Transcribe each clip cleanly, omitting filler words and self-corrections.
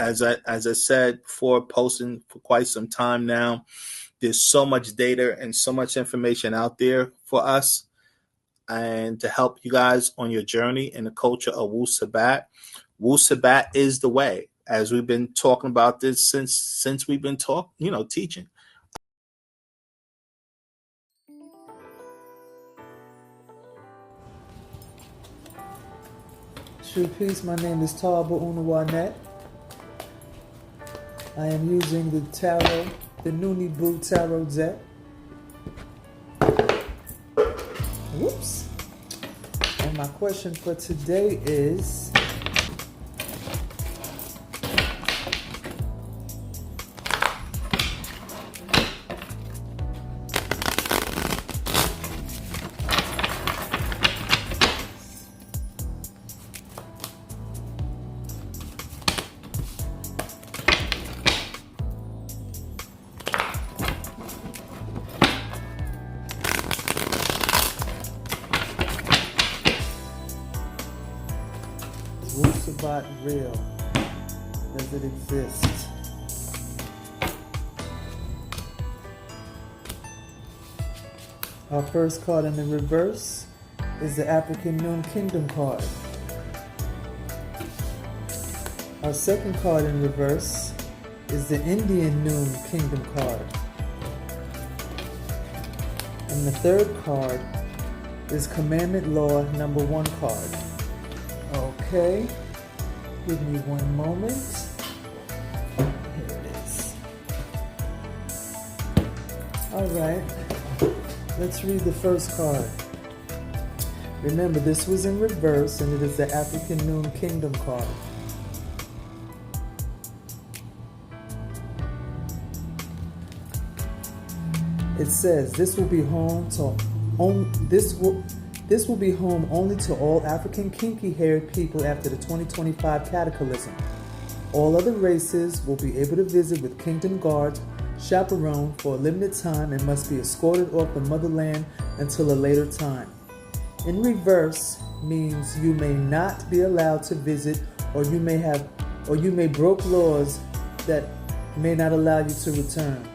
as I said before, posting for quite some time now. There's so much data and so much information out there for us and to help you guys on your journey in the culture of Wu Sabat. Wu Sabat is the way, as we've been talking about this since we've been teaching. True peace, my name is Taba Oonoo. I am using the tarot, the Nuwaupian Tarot deck. Whoops. And my question for today is, is Wu Sabat real? Does it exist? Our first card in the reverse is the African Noon Kingdom card. Our second card in reverse is the Indian Noon Kingdom card. And the third card is Commandment Law number 1 card. Okay, give me one moment. Here it is. All right, let's read the first card. Remember, this was in reverse and it is the African Noon Kingdom card. It says this will be home to this will be home only to all African kinky-haired people after the 2025 cataclysm. All other races will be able to visit with kingdom guards, chaperoned for a limited time, and must be escorted off the motherland until a later time. In reverse means you may not be allowed to visit, or you may broke laws that may not allow you to return.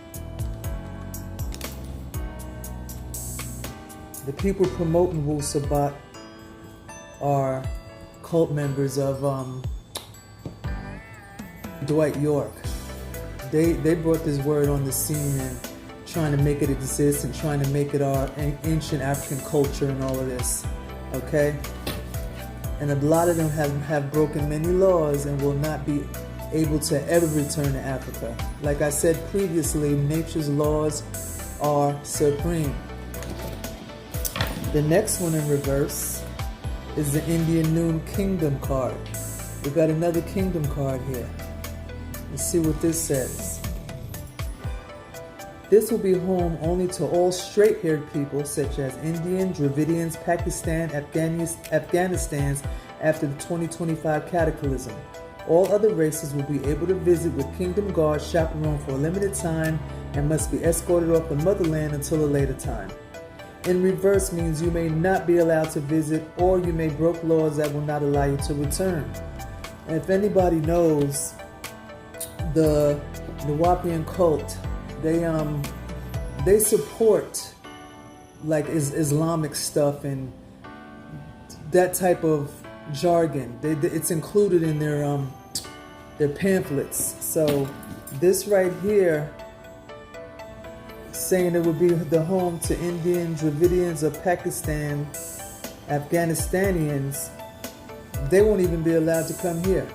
The people promoting Wu Sabat are cult members of Dwight York. They brought this word on the scene and trying to make it exist and trying to make it our ancient African culture and all of this. Okay? And a lot of them have broken many laws and will not be able to ever return to Africa. Like I said previously, nature's laws are supreme. The next one in reverse is the Indian Noon Kingdom card. We got another kingdom card here. Let's see what this says. This will be home only to all straight-haired people such as Indians, Dravidians, Pakistan, Afghanistans after the 2025 cataclysm. All other races will be able to visit with kingdom guards chaperoned for a limited time and must be escorted off the motherland until a later time. In reverse means you may not be allowed to visit, or you may broke laws that will not allow you to return. And if anybody knows the Nuwaupian cult, they support like Islamic stuff and that type of jargon. It's included in their pamphlets. So this right here, saying it would be the home to Indians, Dravidians of Pakistan, Afghanistanians, they won't even be allowed to come here.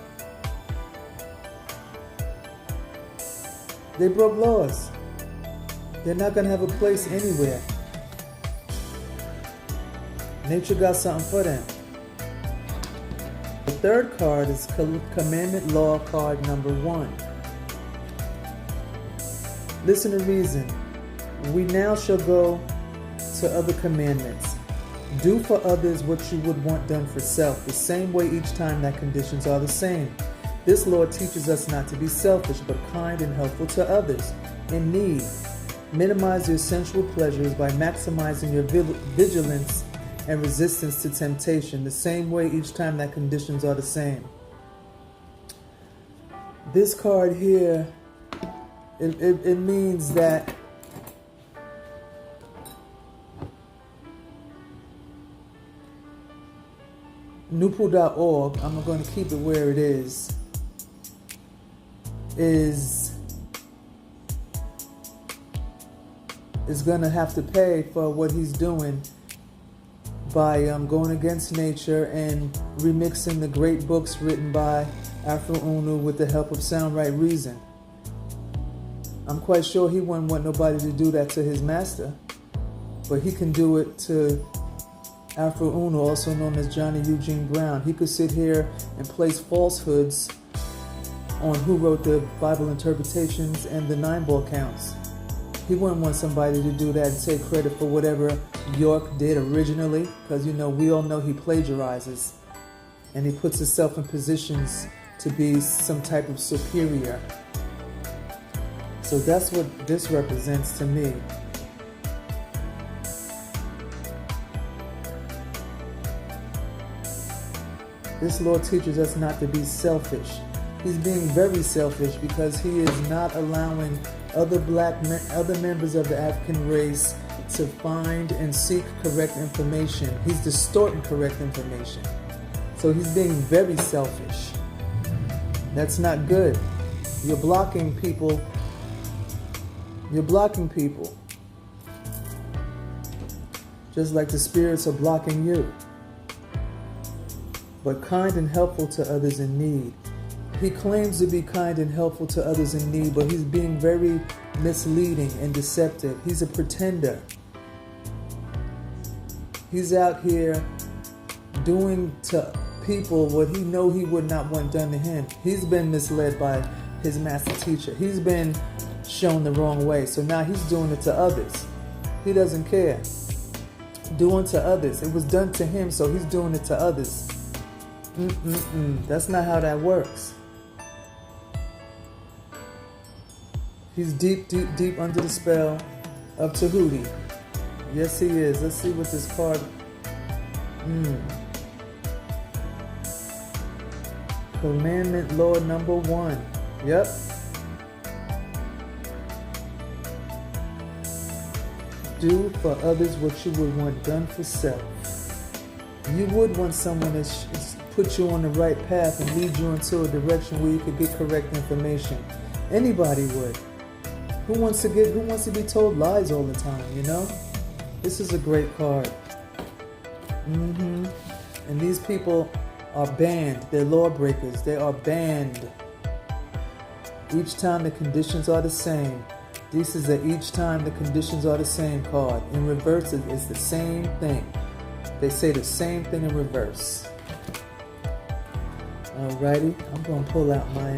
They broke laws. They're not going to have a place anywhere. Nature got something for them. The third card is Commandment Law card number 1. Listen to reason. We now shall go to other commandments. Do for others what you would want done for self, the same way each time that conditions are the same. This law teaches us not to be selfish, but kind and helpful to others in need. Minimize your sensual pleasures by maximizing your vigilance and resistance to temptation, the same way each time that conditions are the same. This card here, it means that Nuwaupian.org, I'm going to keep it where it is going to have to pay for what he's doing by going against nature and remixing the great books written by Afroo Oonoo with the help of Sound Right Reason. I'm quite sure he wouldn't want nobody to do that to his master, but he can do it to Afroo Oonoo, also known as Johnny Eugene Brown. He could sit here and place falsehoods on who wrote the Bible interpretations and the 9-ball counts. He wouldn't want somebody to do that and take credit for whatever York did originally, because we all know he plagiarizes and he puts himself in positions to be some type of superior. So that's what this represents to me. This Lord teaches us not to be selfish. He's being very selfish because he is not allowing other members of the African race to find and seek correct information. He's distorting correct information. So he's being very selfish. That's not good. You're blocking people. You're blocking people. Just like the spirits are blocking you. But kind and helpful to others in need. He claims to be kind and helpful to others in need, but he's being very misleading and deceptive. He's a pretender. He's out here doing to people what he know he would not want done to him. He's been misled by his master teacher. He's been shown the wrong way, so now he's doing it to others. He doesn't care. Doing to others. It was done to him, so he's doing it to others. That's not how that works. He's deep, deep, deep under the spell of Tahuti. Yes, he is. Let's see what this card... Commandment law number 1. Yep. Do for others what you would want done for self. You would want someone to put you on the right path and lead you into a direction where you could get correct information. Anybody would. Who wants to be told lies all the time, This is a great card. And these people are banned. They're lawbreakers. They are banned. Each time the conditions are the same. This is a each time the conditions are the same card. In reverse, it's the same thing. They say the same thing in reverse. Alrighty, I'm going to pull out my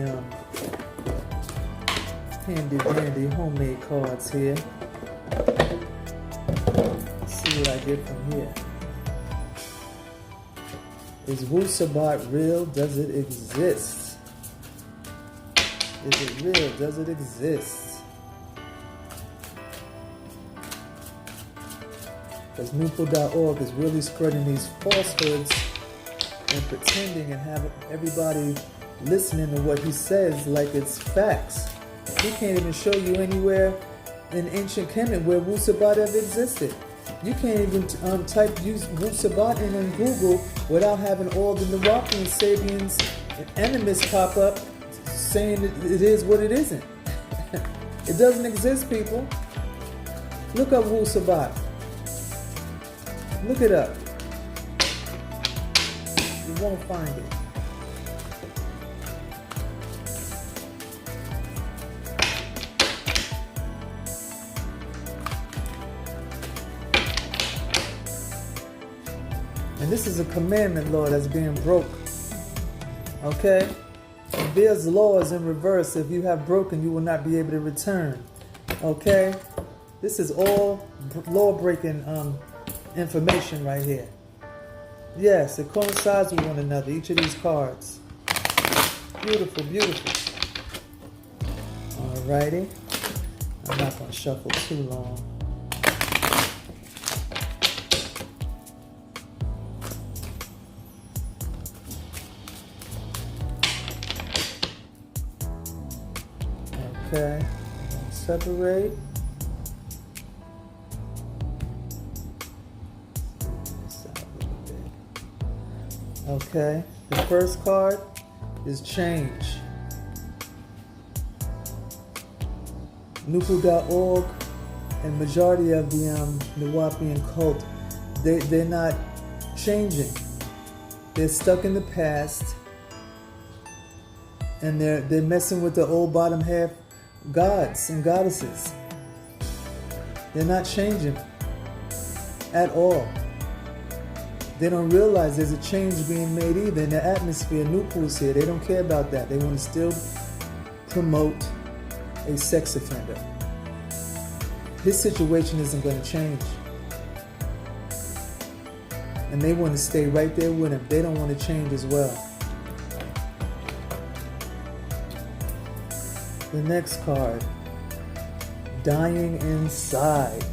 handy dandy homemade cards here. Let's see what I get from here. Is Wu Sabat real? Does it exist? Is it real? Does it exist? Because Nuwaupian.org is really spreading these falsehoods and pretending and have everybody listening to what he says like it's facts. He can't even show you anywhere in ancient Kemet where Wu Sabat ever existed. You can't even use Wu Sabat in Google without having all the Nuwaupian Sabians and animists pop up saying it is what it isn't. It doesn't exist, people. Look up Wu Sabat. Look it up. You won't find it. And this is a commandment law that's being broke. Okay? And there's laws in reverse. If you have broken, you will not be able to return. Okay? This is all law-breaking information right here. Yes, it coincides with one another, each of these cards. Beautiful, beautiful. Alrighty. I'm not going to shuffle too long. Okay. Separate. Okay. The first card is change. Nuwaupian and majority of the Nuwaupian cult, they're not changing. They're stuck in the past, and they're messing with the old bottom half gods and goddesses. They're not changing at all. They don't realize there's a change being made either in the atmosphere. Nuwaupian's here. They don't care about that. They want to still promote a sex offender. His situation isn't going to change. And they want to stay right there with him. They don't want to change as well. The next card, dying inside.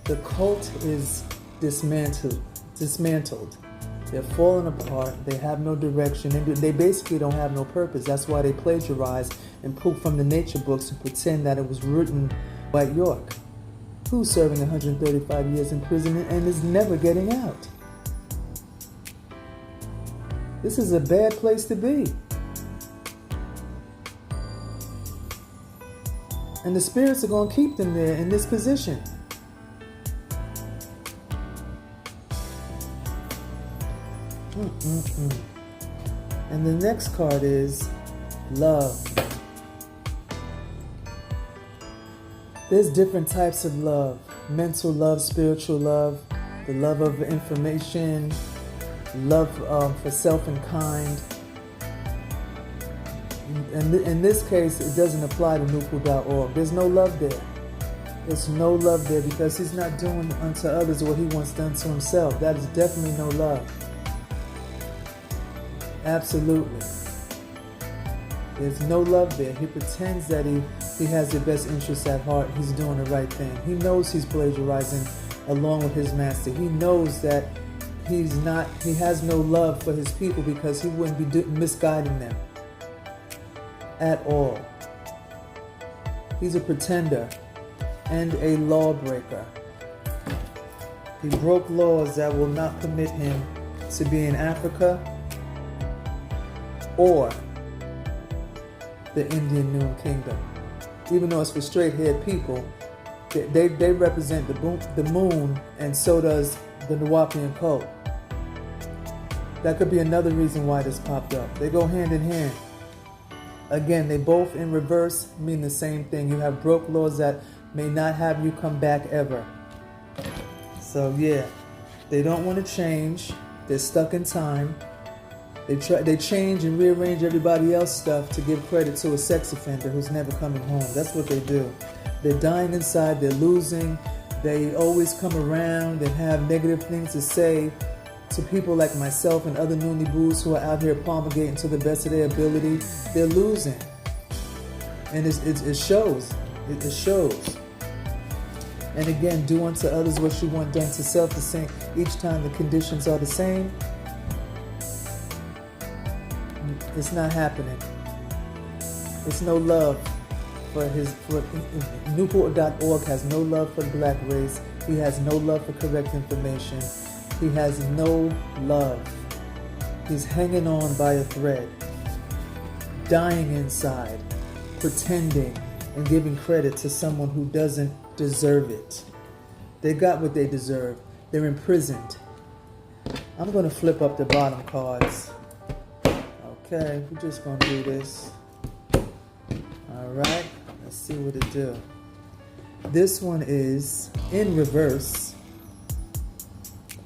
The cult is dismantled. They're falling apart. They have no direction. They basically don't have no purpose. That's why they plagiarize and pull from the nature books and pretend that it was written by York, who's serving 135 years in prison and is never getting out. This is a bad place to be. And the spirits are going to keep them there in this position. And the next card is love. There's different types of love. Mental love, spiritual love, the love of information, love for self and kind. And in this case, it doesn't apply to Nuwaupian. There's no love there. There's no love there because he's not doing unto others what he wants done to himself. That is definitely no love. Absolutely. There's no love there. He pretends that he has the best interests at heart. He's doing the right thing. He knows he's plagiarizing along with his master. He knows that he has no love for his people because he wouldn't be misguiding them at all. He's a pretender and a lawbreaker. He broke laws that will not permit him to be in Africa or the Indian New Kingdom. Even though it's for straight-haired people, they represent the moon, and so does the Nuwaupian cult. That could be another reason why this popped up. They go hand in hand. Again, they both in reverse mean the same thing. You have broke laws that may not have you come back ever. So yeah, they don't want to change. They're stuck in time. They change and rearrange everybody else's stuff to give credit to a sex offender who's never coming home. That's what they do. They're dying inside. They're losing. They always come around and have negative things to say to people like myself and other Noonie Boos who are out here promulgating to the best of their ability. They're losing. And it shows. It shows. And again, do unto others what you want done to self the same. Each time the conditions are the same, it's not happening. It's no love for Nuwaupian.org has no love for the black race. He has no love for correct information. He has no love. He's hanging on by a thread, dying inside, pretending and giving credit to someone who doesn't deserve it. They got what they deserve. They're imprisoned. I'm going to flip up the bottom cards. Okay, we're just going to do this. Alright, let's see what it do. This one is in reverse.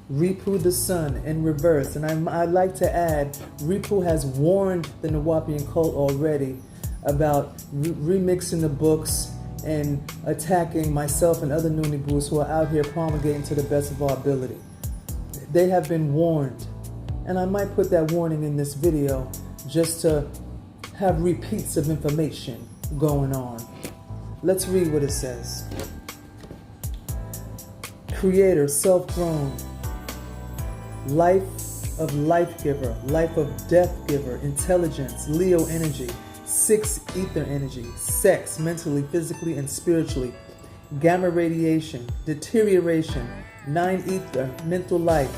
Repoo the Sun in reverse. And I'd like to add, Repoo has warned the Nuwaupian cult already about remixing the books and attacking myself and other Noonie Boos who are out here promulgating to the best of our ability. They have been warned. And I might put that warning in this video just to have repeats of information going on. Let's read what it says. Creator, self-grown, life of life giver, life of death giver, intelligence, Leo energy, 6 ether energy, sex, mentally, physically, and spiritually. Gamma radiation, deterioration. 9 ether, mental life.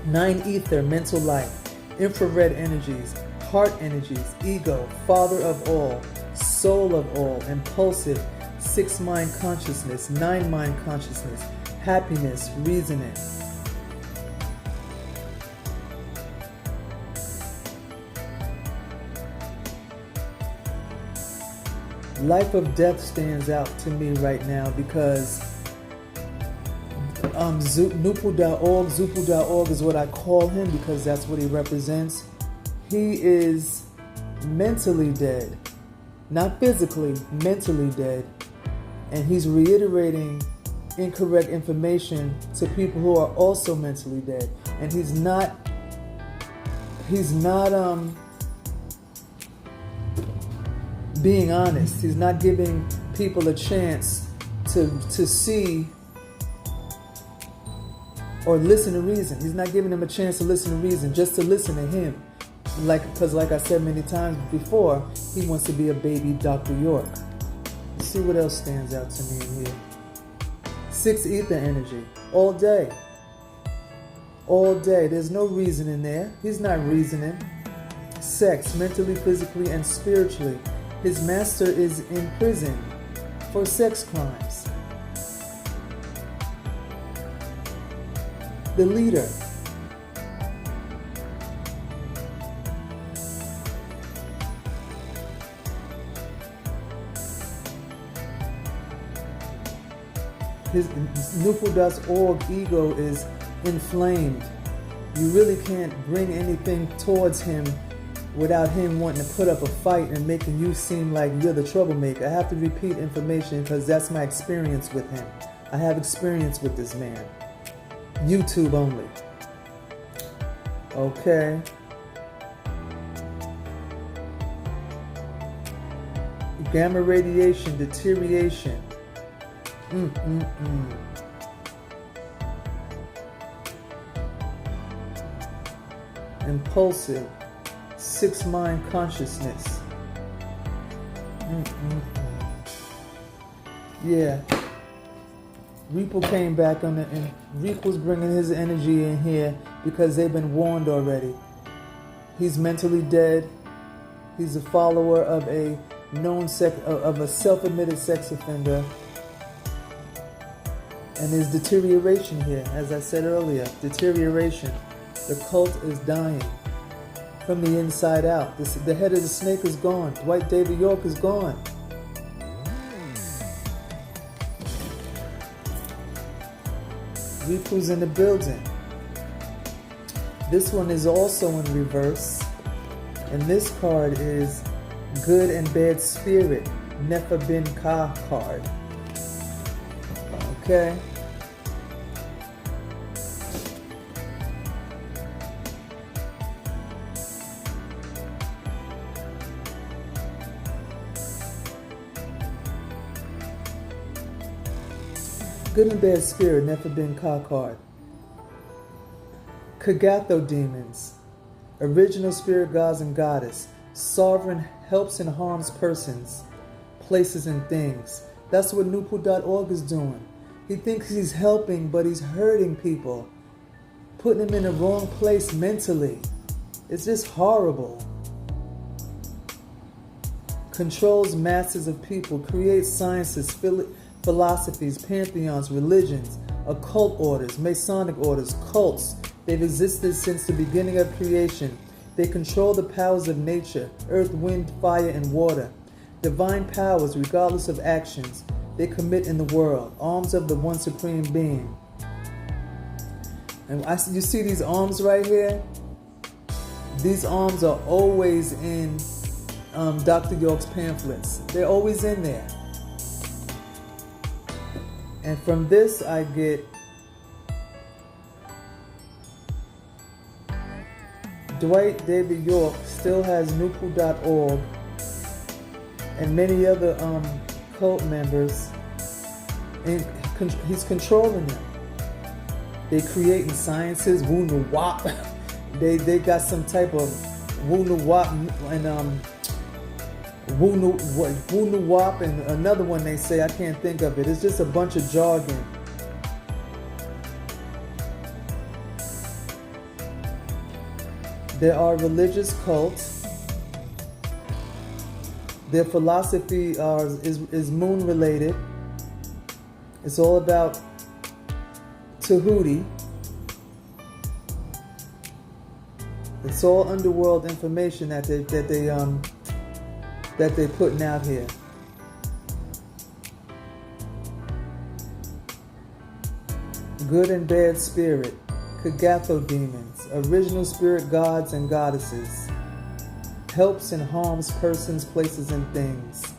9 ether, mental life. Infrared energies, heart energies, ego, father of all, soul of all, impulsive. 6 mind consciousness, 9 mind consciousness, happiness, reasoning. Life of Death stands out to me right now because Nuwaupian, Zupu.org is what I call him because that's what he represents. He is mentally dead, not physically, mentally dead, and he's reiterating incorrect information to people who are also mentally dead, and he's not being honest. He's not giving people a chance to see or listen to reason. He's not giving them a chance to listen to reason, just to listen to him. Because like I said many times before, he wants to be a baby Dr. York. Let's see what else stands out to me in here. 6 ether energy, all day. All day. There's no reason in there. He's not reasoning. Sex, mentally, physically, and spiritually. His master is in prison for sex crimes. The leader. His Nuwaupian.org ego is inflamed. You really can't bring anything towards him without him wanting to put up a fight and making you seem like you're the troublemaker. I have to repeat information because that's my experience with him. I have experience with this man. YouTube only. Okay. Gamma radiation, deterioration. Impulsive. 6 mind consciousness. Yeah. Repoo came back on it, and Repoo's bringing his energy in here because they've been warned already. He's mentally dead. He's a follower of a self-admitted sex offender. And there's deterioration here, as I said earlier. Deterioration. The cult is dying from the inside out. The head of the snake is gone. Dwight David York is gone. Repoo's in the building. This one is also in reverse. And this card is Good and Bad Spirit. Nefa Bin Ka card. Okay. Good and Bad Spirit, Nefa Bin Ka card. Kagatho demons, original spirit gods and goddess. Sovereign helps and harms persons, places, and things. That's what Nuwaupian.org is doing. He thinks he's helping, but he's hurting people, putting them in the wrong place mentally. It's just horrible. Controls masses of people, creates sciences, philosophies, pantheons, religions, occult orders, Masonic orders, cults. They've existed since the beginning of creation. They control the powers of nature, earth, wind, fire, and water. Divine powers, regardless of actions they commit in the world. Arms of the one supreme being. And you see these arms right here? These arms are always in Dr. York's pamphlets. They're always in there. And from this I get Dwight David York still has Nuwaupian.org and many other cult members, and he's controlling them. They creating sciences, Oonoo. They got some type of Oonoo and Woonoo and another one they say, I can't think of it. It's just a bunch of jargon. There are religious cults. Their philosophy is moon related. It's all about Tahuti. It's all underworld information that they're putting out here. Good and bad spirit, Kagatho demons, original spirit gods and goddesses, helps and harms persons, places, and things.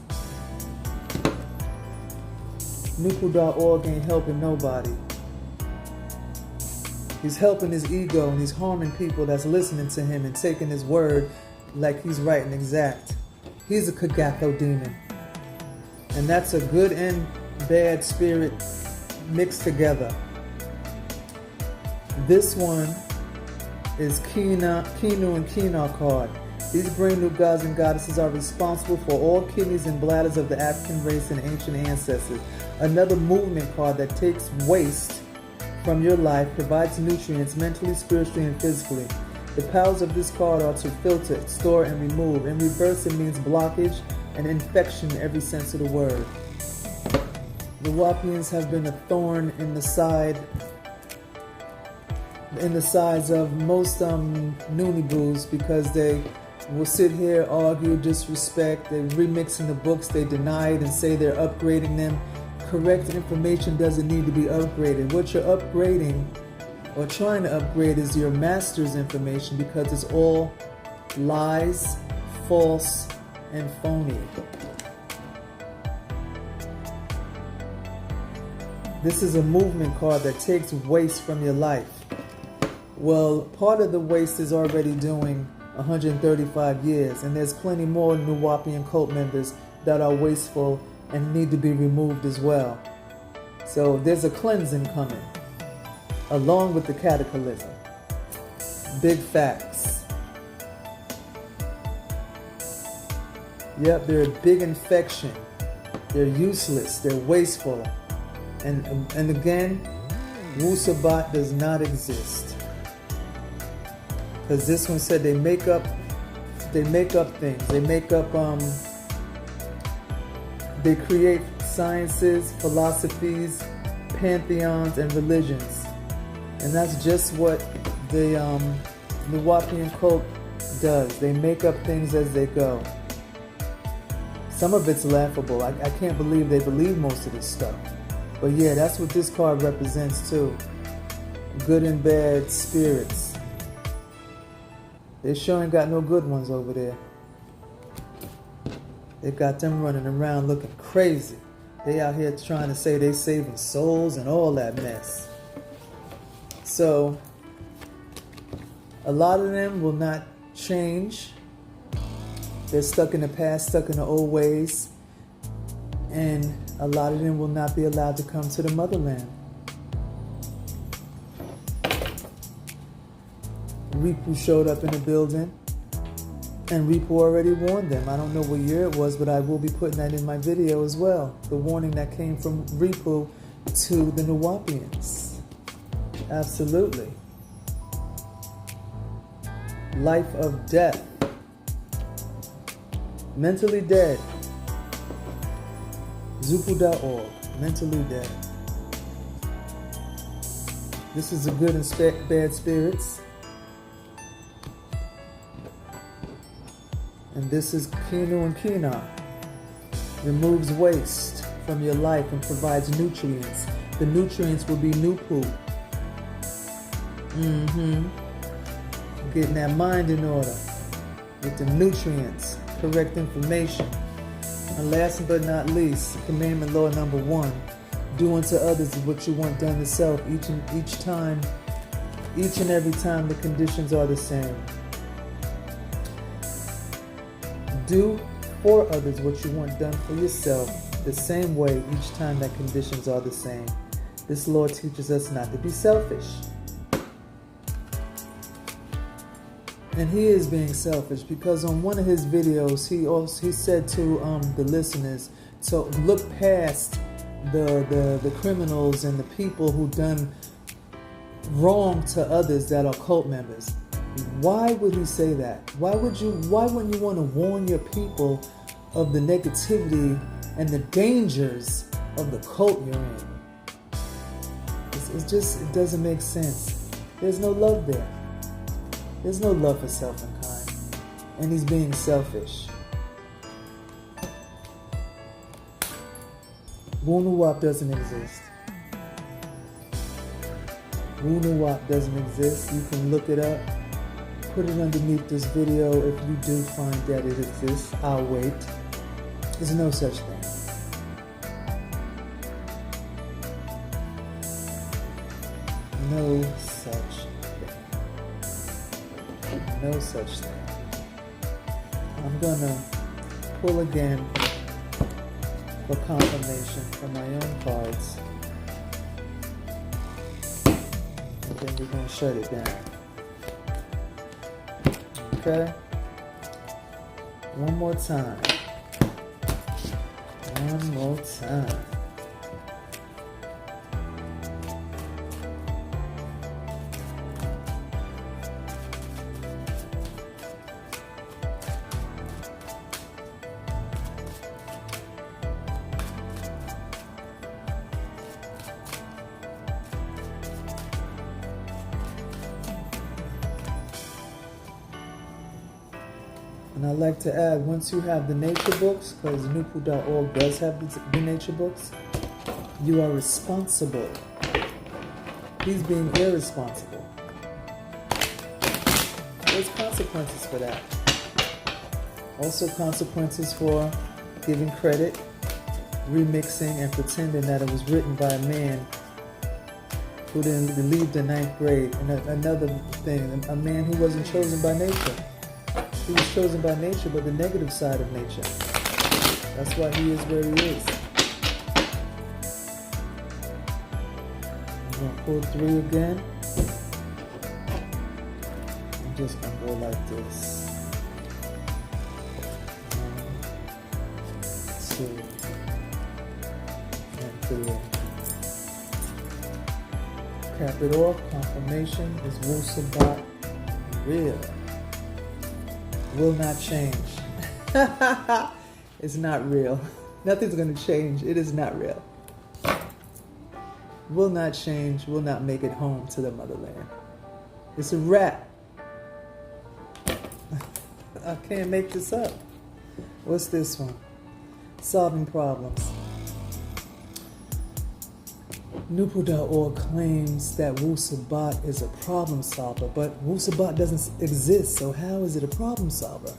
Nuwaupian ain't helping nobody. He's helping his ego and he's harming people that's listening to him and taking his word like he's right and exact. He's a Kagatho demon. And that's a good and bad spirit mixed together. This one is Oonoo and Kina card. These brand new gods and goddesses are responsible for all kidneys and bladders of the African race and ancient ancestors. Another movement card that takes waste from your life, provides nutrients mentally, spiritually, and physically. The powers of this card are to filter, store, and remove. In reverse, it means blockage and infection in every sense of the word. The Nuwaupians have been a thorn in the sides of most Noonie Boos because they will sit here, argue, disrespect. They're remixing the books. They deny it and say they're upgrading them. Correct information doesn't need to be upgraded. What you're upgrading or trying to upgrade is your master's information because it's all lies, false, and phony. This is a movement card that takes waste from your life. Well, part of the waste is already doing 135 years, and there's plenty more Nuwaupian cult members that are wasteful and need to be removed as well. So there's a cleansing coming, along with the cataclysm. Big facts. Yep, they're a big infection. They're useless. They're wasteful. And again, Sabat does not exist. Because this one said they make up things. They create sciences, philosophies, pantheons, and religions. And that's just what the Nuwaupian cult does. They make up things as they go. Some of it's laughable. I can't believe they believe most of this stuff. But yeah, that's what this card represents too. Good and bad spirits. They sure ain't got no good ones over there. They got them running around looking crazy. They out here trying to say they saving souls and all that mess. So, a lot of them will not change. They're stuck in the past, stuck in the old ways. And a lot of them will not be allowed to come to the motherland. Repoo showed up in the building. And Repoo already warned them. I don't know what year it was, but I will be putting that in my video as well. The warning that came from Repoo to the Nuwaupians. Absolutely. Life of death. Mentally dead. Zupu.org. Mentally dead. This is the good and bad spirits. And this is Oonoo and Kina. Removes waste from your life and provides nutrients. The nutrients will be Nupu. Getting that mind in order with the nutrients, correct information. And last but not least, commandment law number 1. Do unto others what you want done to self each and every time the conditions are the same. Do for others what you want done for yourself the same way each time that conditions are the same. This law teaches us not to be selfish. And he is being selfish, because on one of his videos he said to the listeners to look past the criminals and the people who done wrong to others that are cult members. Why would he say that? Why wouldn't you want to warn your people of the negativity and the dangers of the cult you're in? It doesn't make sense. There's no love there. There's no love for self and kind. And he's being selfish. Oonoo doesn't exist. Oonoo doesn't exist. You can look it up. Put it underneath this video if you do find that it exists. I'll wait. There's no such thing. No such thing. No such thing. I'm gonna pull again for confirmation from my own cards. And then we're gonna shut it down. Okay? One more time. One more time. And I'd like to add, once you have the nature books, because Nuwaupian.org does have the nature books, you are responsible. He's being irresponsible. There's consequences for that. Also consequences for giving credit, remixing, and pretending that it was written by a man who didn't leave the 9th grade. And another thing, a man who wasn't chosen by nature. He was chosen by nature, but the negative side of nature. That's why he is where he is. I'm going to pull 3 again. I'm just going to go like this. 1, 2, and 3. Cap it off. Confirmation is Sabat real. Will not change. It's not real. Nothing's going to change. It is not real. Will not change. Will not make it home to the motherland. It's a wrap. I can't make this up. What's this one? Solving problems. Nuwaupian.org claims that Sabat is a problem solver, but Sabat doesn't exist, so how is it a problem solver?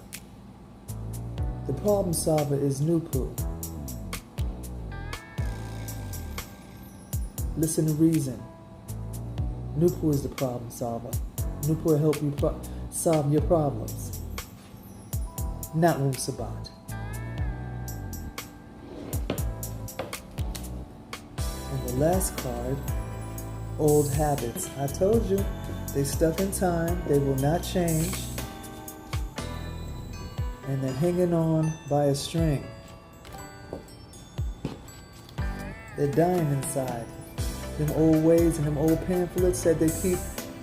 The problem solver is Nuwaupian. Listen to reason. Nuwaupian is the problem solver. Nuwaupian will help you solve your problems, not Sabat. And the last card, old habits. I told you, they stuck in time, they will not change, and they're hanging on by a string. They're dying inside. Them old ways and them old pamphlets that they keep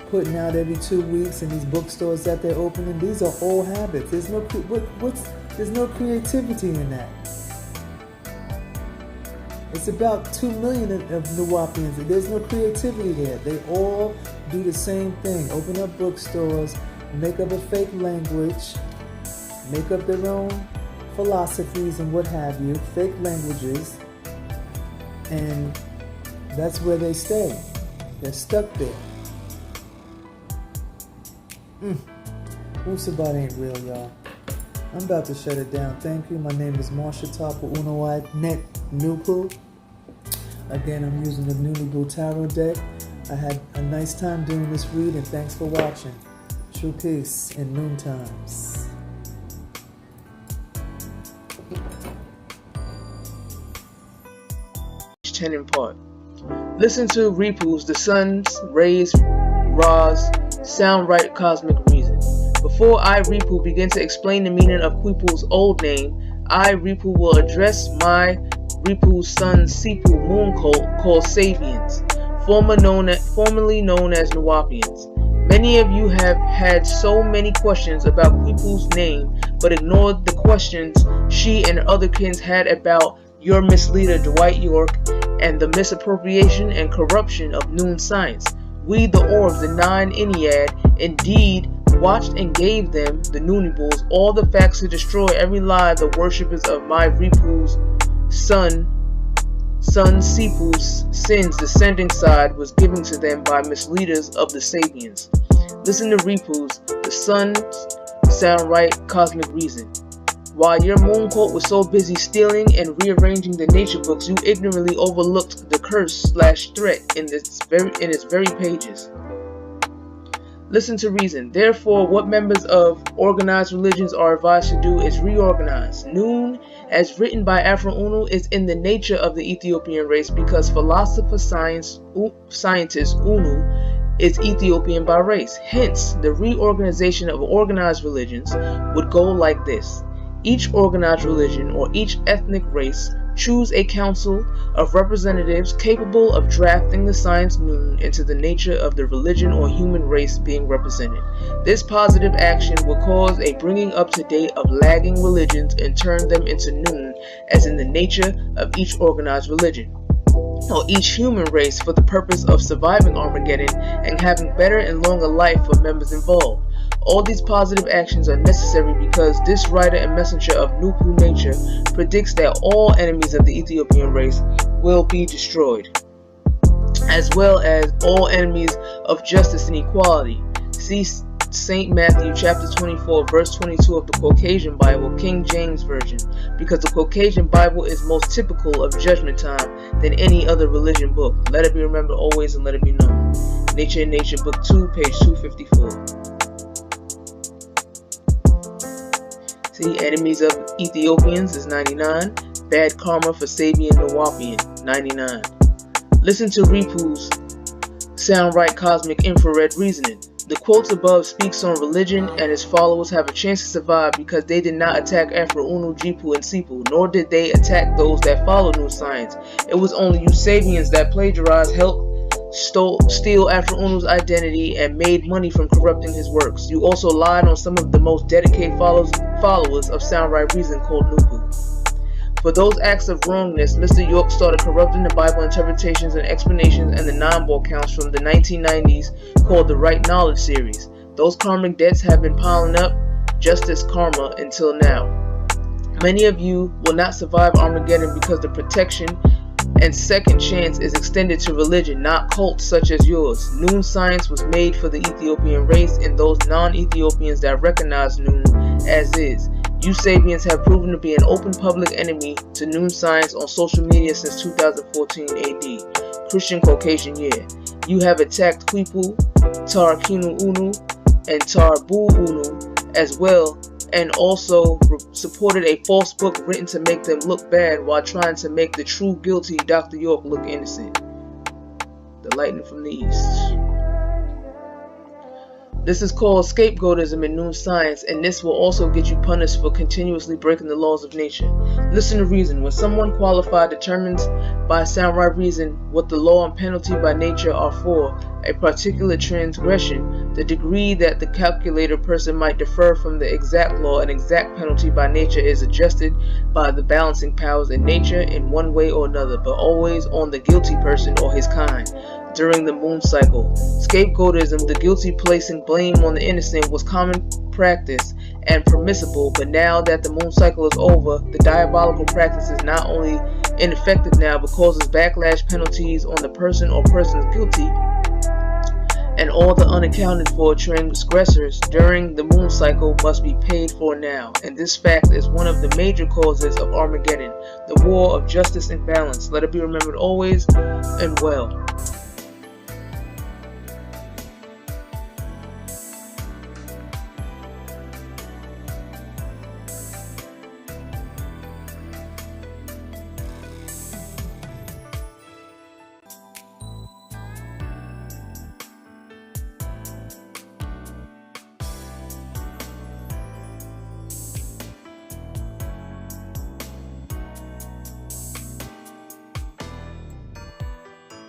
putting out every 2 weeks in these bookstores that they're opening, these are old habits. There's no creativity in that. It's about 2 million of Nuwaupians. There's no creativity there. They all do the same thing. Open up bookstores, make up a fake language, make up their own philosophies and what have you, fake languages, and that's where they stay. They're stuck there. Sabat ain't real, y'all. I'm about to shut it down. Thank you. My name is Marsha Top for Oonoo Net Nuwaupian. Again, I'm using the Nuwaupian Tarot deck. I had a nice time doing this read, and thanks for watching. True peace in noon times. In part. Listen to Repoo's The Sun's Rays Ra's Sound Right Cosmic Reason. Before I, Repoo, begin to explain the meaning of Quipu's old name, I, Repoo, will address my Repoo's son Sepu moon cult called Sabians, formerly known as Nuwaupians. Many of you have had so many questions about Quipu's name, but ignored the questions she and other kins had about your misleader Dwight York and the misappropriation and corruption of Noon science. We, the Orbs, the Nine Ennead, indeed watched and gave them, the Noonibles, all the facts to destroy every lie the worshippers of my Repoo's son Sepu's sins descending side was given to them by misleaders of the Sabians. Listen to Repoo's, the Sun's Sound Right Cosmic Reason. While your moon cult was so busy stealing and rearranging the nature books, you ignorantly overlooked the curse/threat in its very pages. Listen to reason. Therefore, what members of organized religions are advised to do is reorganize. Noon, as written by Afroo Oonoo, is in the nature of the Ethiopian race because philosopher scientist Oonoo is Ethiopian by race. Hence, the reorganization of organized religions would go like this. Each organized religion or each ethnic race choose a council of representatives capable of drafting the science Noon into the nature of the religion or human race being represented. This positive action will cause a bringing up to date of lagging religions and turn them into Noon as in the nature of each organized religion or each human race for the purpose of surviving Armageddon and having better and longer life for members involved. All these positive actions are necessary because this writer and messenger of Nupu nature predicts that all enemies of the Ethiopian race will be destroyed, as well as all enemies of justice and equality. See St. Matthew chapter 24 verse 22 of the Caucasian Bible, King James Version, because the Caucasian Bible is most typical of judgment time than any other religion book. Let it be remembered always and let it be known. Nature and Nature book 2 page 254. See, enemies of Ethiopians is 99. Bad karma for Sabian Nuwaupian, 99. Listen to Repoo's Sound Right Cosmic Infrared Reasoning. The quotes above speaks on religion, and his followers have a chance to survive because they did not attack Afroo, Oonoo, Repoo, and Sepu, nor did they attack those that follow New Science. It was only you Sabians that plagiarized, helped steal Afroo Oonoo's identity, and made money from corrupting his works. You also lied on some of the most dedicated followers of Sound Right Reason called Nupu. For those acts of wrongness, Mr. York started corrupting the Bible interpretations and explanations and the non-ball counts from the 1990s called the Right Knowledge series. Those karmic debts have been piling up, just as karma, until now. Many of you will not survive Armageddon because the protection and second chance is extended to religion, not cults such as yours. Noon science was made for the Ethiopian race and those non-Ethiopians that recognize Noon as is. You Sabians have proven to be an open public enemy to Noon science on social media since 2014 AD, Christian Caucasian year. You have attacked Quipu, Tar Kinu Oonoo, and Tar Bu Oonoo as well, and also supported a false book written to make them look bad while trying to make the true guilty Dr. York look innocent. The lightning from the east. This is called scapegoatism in Noon science, and this will also get you punished for continuously breaking the laws of nature. Listen to reason. When someone qualified determines by sound right reason what the law and penalty by nature are for a particular transgression, the degree that the calculator person might differ from the exact law and exact penalty by nature is adjusted by the balancing powers in nature in one way or another, but always on the guilty person or his kind. During the moon cycle, scapegoatism, the guilty placing blame on the innocent, was common practice and permissible, but now that the moon cycle is over, the diabolical practice is not only ineffective now, but causes backlash penalties on the person or persons guilty, and all the unaccounted for transgressors during the moon cycle must be paid for now. And this fact is one of the major causes of Armageddon, the war of justice and balance. Let it be remembered always and well.